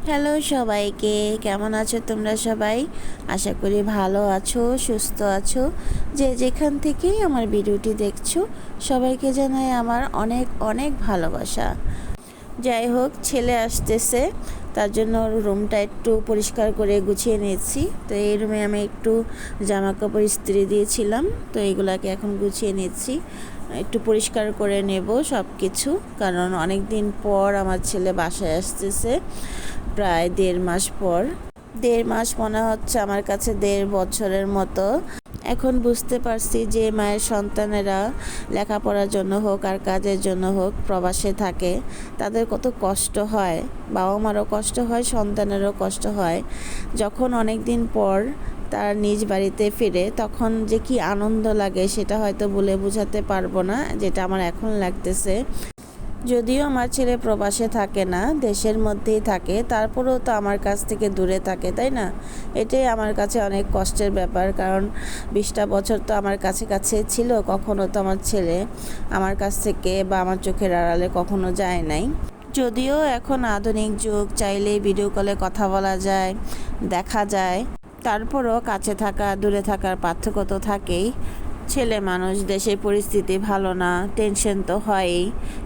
Hello সবাইকে, কেমন আছো তোমরা সবাই? আশা করি ভালো আছো, সুস্থ আছো। যে যেখান থেকেই আমার ভিডিওটি দেখছো, সবাইকে জানাই আমার অনেক অনেক ভালোবাসা। যাই হোক, ছেলে আসতেছে, তার জন্য রুমটা একটু পরিষ্কার করে গুছিয়ে নিয়েছি। তো এই রুমে আমি একটু জামা কাপড় ইস্ত্রি দিয়েছিলাম, তো এইগুলাকে এখন গুছিয়ে নিচ্ছি। একটু পরিষ্কার করে নেব সব কিছু, কারণ অনেক দিন পর আমার ছেলে বাসায় আসতেছে, প্রায় 1.5 মাস পর। 1.5 মাস মনে হচ্ছে আমার কাছে 1.5 বছরের মতো। এখন বুঝতে পারছি যে মায়ের সন্তানেরা লেখাপড়ার জন্য হোক আর কাজের জন্য হোক প্রবাসে থাকে, তাদের কত কষ্ট হয়। বাবা মারও কষ্ট হয়, সন্তানেরও কষ্ট হয়। যখন অনেক দিন পর তার নিজ বাড়িতে ফিরে, তখন যে কি আনন্দ লাগে সেটা হয়তো বলে বোঝাতে পারবো না, যেটা আমার এখন লাগতেছে। যদিও আমার ছেলে প্রবাসে থাকে না, দেশের মধ্যেই থাকে, তারপরেও তো আমার কাছ থেকে দূরে থাকে, তাই না? এটাই আমার কাছে অনেক কষ্টের ব্যাপার, কারণ 20টা বছর তো আমার কাছে কাছে ছিল, কখনো তো আমার ছেলে আমার কাছ থেকে বা আমার চোখের আড়ালে কখনো যায় নাই। যদিও এখন আধুনিক যুগ, চাইলেই ভিডিও কলে কথা বলা যায়, দেখা যায়, তারপরও কাছে থাকা দূরে থাকার পার্থক্য তো থাকেই। ছেলে মানুষ, দেশের পরিস্থিতি ভালো না, টেনশন তো হয়ই।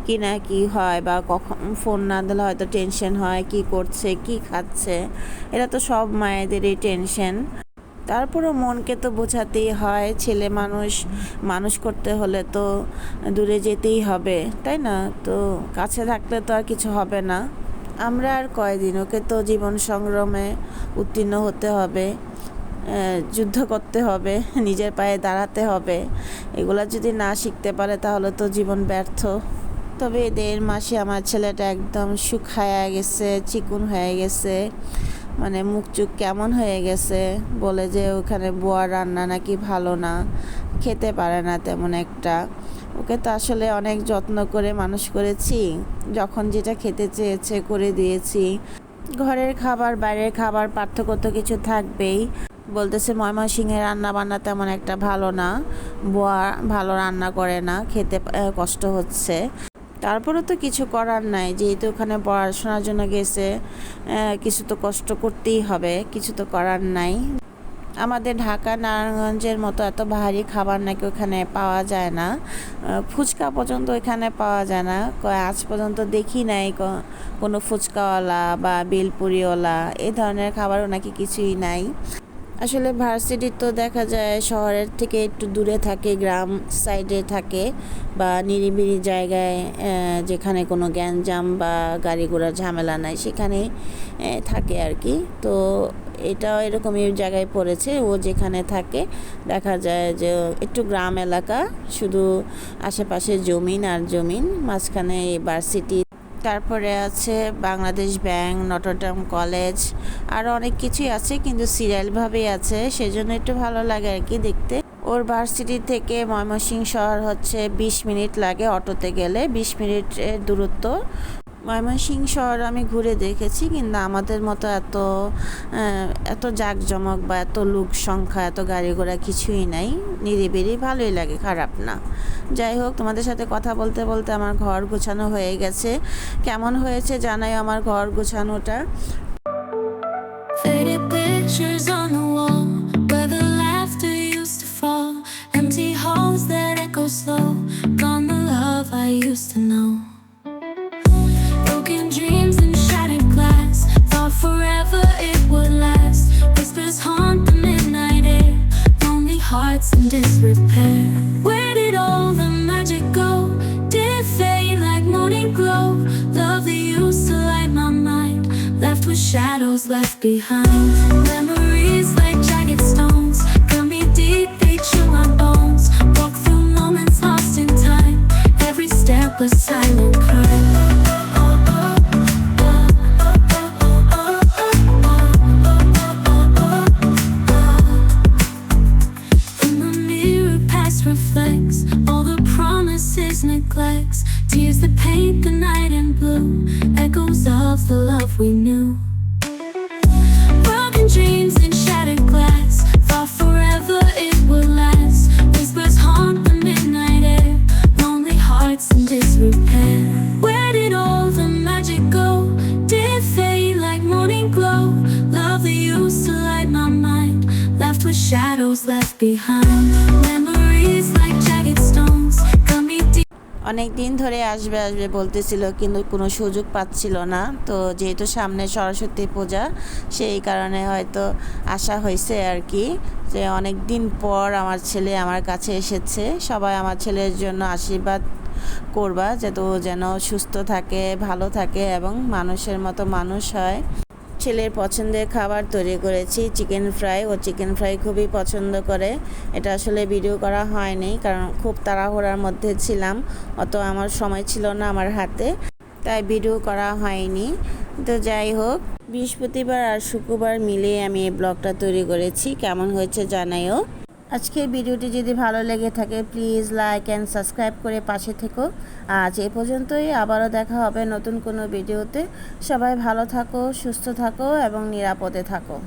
কি না কি হয়, বা কখন ফোন না দিলে হয়তো টেনশন হয়, কি করছে কি খাচ্ছে, এটা তো সব মায়েদেরই টেনশন। তারপরও মনকে তো বোঝাতেই হয়, ছেলে মানুষ, মানুষ করতে হলে তো দূরে যেতেই হবে, তাই না? তো কাছে থাকলে তো আর কিছু হবে না। আমরা আর কয়দিন, ওকে তো জীবন সংগ্রামে উত্তীর্ণ হতে হবে, যুদ্ধ করতে হবে, নিজের পায়ে দাঁড়াতে হবে। এগুলা যদি না শিখতে পারে তাহলে তো জীবন ব্যর্থ। তবে 1.5 মাসে আমার ছেলেটা একদম শুকায়া গেছে, চিকুন হয়ে গেছে, মানে মুখ চুখ কেমন হয়ে গেছে। বলে যে ওখানে বুয়ার রান্না নাকি ভালো না, খেতে পারে না তেমন একটা। ওকে তো আসলে অনেক যত্ন করে মানুষ করেছি, যখন যেটা খেতে চেয়েছে করে দিয়েছি। ঘরের খাবার বাইরের খাবার পার্থক্য তো কিছু থাকবেই। বলতেছে ময়মনসিংহের রান্না বান্না তেমন একটা ভালো না, বুয়া ভালো রান্না করে না, খেতে কষ্ট হচ্ছে। তারপরেও তো কিছু করার নাই, যেহেতু ওখানে পড়াশোনার জন্য গেছে, কিছু তো কষ্ট করতেই হবে, কিছু তো করার নাই। আমাদের ঢাকা নারায়ণগঞ্জের মতো এত ভারী খাবার নাকি ওখানে পাওয়া যায় না। ফুচকা পর্যন্ত ওইখানে পাওয়া যায় না, আজ পর্যন্ত দেখি নাই কোনো ফুচকাওয়ালা বা বেলপুরিওয়ালা, এই ধরনের খাবারও নাকি কিছুই নাই। আসলে ভার্সিটি তো দেখা যায় শহরের থেকে একটু দূরে থাকে, গ্রাম সাইডে থাকে, বা নিরিবিলি জায়গায়, যেখানে কোনো গ্যাঞ্জাম বা গাড়ি ঘোড়ার ঝামেলা নাই, সেখানে থাকে আর কি। তো এটাও এরকমই জায়গায় পড়েছে। ও যেখানে থাকে দেখা যায় যে একটু গ্রাম এলাকা, শুধু আশেপাশে জমিন আর জমিন, মাঝখানে এই ভার্সিটি, তারপরে আছে বাংলাদেশ ব্যাংক, নটরডেম কলেজ, আরও অনেক কিছুই আছে, কিন্তু সিরিয়ালভাবেই আছে, সেজন্য একটু ভালো লাগে আর কি দেখতে। ওর ভার্সিটি থেকে ময়মনসিংহ শহর হচ্ছে 20 মিনিট লাগে, অটোতে গেলে 20 মিনিটের দূরত্ব। ময়মনসিংহ শহর আমি ঘুরে দেখেছি, কিন্তু আমাদের মতো এত জাঁকজমক বা এত লোক সংখ্যা, এত গাড়ি ঘোড়া কিছুই নাই, নিরিবিলি, ভালোই লাগে, খারাপ না। যাই হোক, তোমাদের সাথে কথা বলতে বলতে আমার ঘর গোছানো হয়ে গেছে। কেমন হয়েছে জানাই আমার ঘর গোছানোটা। Faded pictures on the wall where the laughter used to fall. Empty halls that echo slow. Gone the love I used to know. Broken dreams and shattered glass. Thought forever it would last. Whispers haunt the midnight air. Lonely hearts in disrepair. Where did all the magic go? Did it fade like morning glow? Love that used to light my mind, left with shadows left behind. Memories like jagged stones, cut me deep, they chill my bones. Walk through moments lost in time, every step a silent cry. In the mirror past reflects all the promises, neglects, tears that paint the night in blue, echoes of the love we knew. Broken dreams and shattered glass, thought forever it would last. Whispers haunt the midnight air, lonely hearts in disrepair. Where did all the magic go? Did it fade like morning left behind. Memories like jagged stones cut me deep. অনেক দিন ধরে আসবে আসবে বলতেছিল, কিন্তু কোনো সুযোগ পাচ্ছিল না। তো যেহেতু সামনে সরস্বতী পূজা, সেই কারণে হয়তো আসা হয়েছে আর কি, যে অনেক দিন পর আমার ছেলে আমার কাছে এসেছে। সবাই আমার ছেলের জন্য আশীর্বাদ করবা, যাতে ও যেন সুস্থ থাকে, ভালো থাকে এবং মানুষের মতো মানুষ হয়। ছেলের পছন্দের খাবার তৈরি করেছি, চিকেন ফ্রাই। ও চিকেন ফ্রাই খুবই পছন্দ করে। এটা আসলে ভিডিও করা হয়নি, কারণ খুব তাড়াহুড়ার মধ্যে ছিলাম, অত আমার সময় ছিল না আমার হাতে, তাই ভিডিও করা হয়নি। তো যাই হোক, বৃহস্পতিবার আর শুক্রবার মিলিয়ে আমি এই ব্লগটা তৈরি করেছি। কেমন হয়েছে জানাইও। আজকের ভিডিওটি যদি ভালো লেগে থাকে প্লিজ লাইক অ্যান্ড সাবস্ক্রাইব করে পাশে থেকো। আজ এ পর্যন্তই, আবারও দেখা হবে নতুন কোনো ভিডিওতে। সবাই ভালো থাকো, সুস্থ থাকো এবং নিরাপদে থাকো।